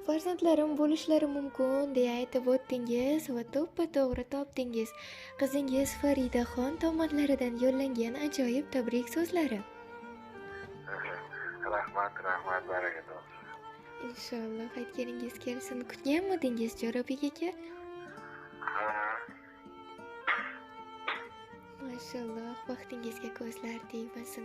Farzandlarim bo'lishlari mumkin deya aytib o'tdingiz va to'ppa-to'g'ri topdingiz. Qizingiz Faridaxon tomonlaridan yo'llangan ajoyib tabrik so'zlari. Rahmat, baraka topsin. Inshaalloh aytganingiz kelsin. Kutganmidingiz Jo'rabek aka? Ha, Mashalloh, vaqtingizga ko'zlar tegmasin.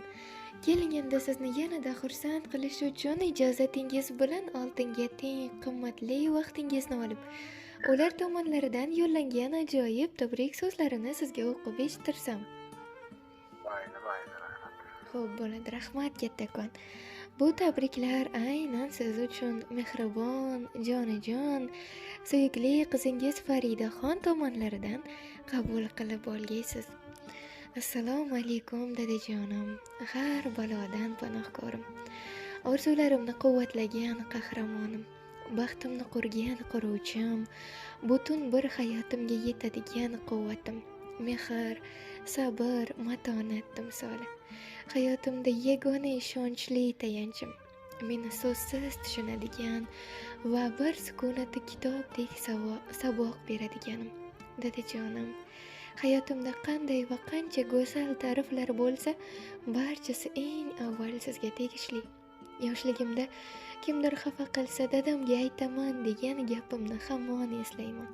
Keling endi sizni yanada xursand qilish uchun ijozatingiz bilan oltinga teng qimmatli vaqtingizni olib, ular tomonlaridan yo'llangan ajoyib tabrik so'zlarini sizga o'qib eshittirsam. mayli, rahmat. Xo'p bo'ladi, rahmat kattakon. Bu tabriklar aynan siz uchun mehribon, jonajon, suyukli qizingiz Faridaxon tomonlaridan qabul qilib olgaysiz. Assalomu alaykum dadajonim, har balodan panohkorim, orzularimni quvvatlagan qahramonim, baxtimni qurgan quruvchim, butun bir hayotimga yetadigan quvvatim, mehr, sabr, matonat timsoli, hayotimda yagona ishonchli tayanchim, meni so'zsiz tushunadigan va bir sukunatli kitobdek saboq beradiganim. Dadajonim, hayotimda qanday va qancha go'zal ta'riflar bo'lsa, barchasi eng avval sizga tegishli. Yoshligimda kimdir xafa qilsa dadamga aytaman degan gapimni hamon eslayman.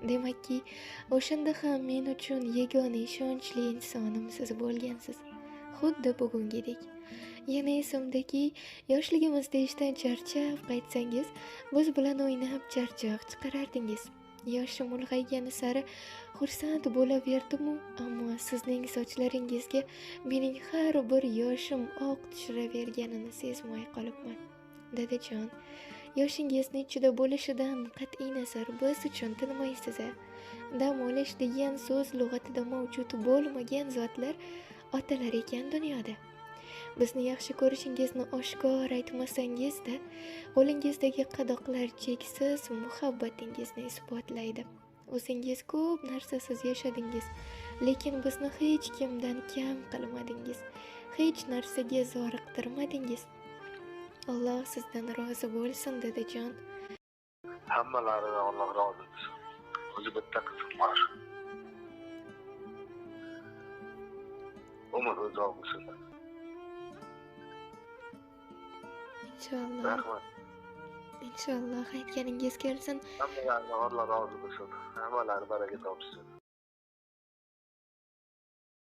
Demakki, o'shanda ham men uchun yagona ishonchli insonim siz bo'lgansiz. Xuddi bugungidek. Yana esimdaki, yoshligimizda ishdan charchab qaytsangiz, biz bilan o'ynab charchoq chiqarardingiz. Yoshim ulg'aygani sari xursand bo'laverdim-u, ammo sizning sochlaringizga mening har bir yoshim oq tushiraverganini sezmay qolibman. Dadajon, yoshingizni ichida bo'lishidan qat'iy nazar biz uchun tinmaysiz-a. Dam olish degan so'z lug'atida mavjud bo'lmagan zotlar otalar ekan dunyoda. Bizni yaxshi ko'rishingizni oshkor aytmasangiz-da, qo'lingizdagi qadoqlar cheksiz muhabbatingizni isbotlaydi. O'zingiz ko'p narsasiz yashadingiz, lekin bizni hech kimdan kam qilmadingiz, hech narsaga zoriqtirmadingiz. Alloh sizdan rozi bo'lsin, dadajon. Hammalaridan Alloh rozi bo'lsin. O'zi bitta qizim bor. Umr uzoq bo'lsin. Inshaalloh. Rahmat. Inshaalloh aytganingiz kelsin. Hammalaridan Alloh rozi bo'lsin. Hammalari baraka topsin.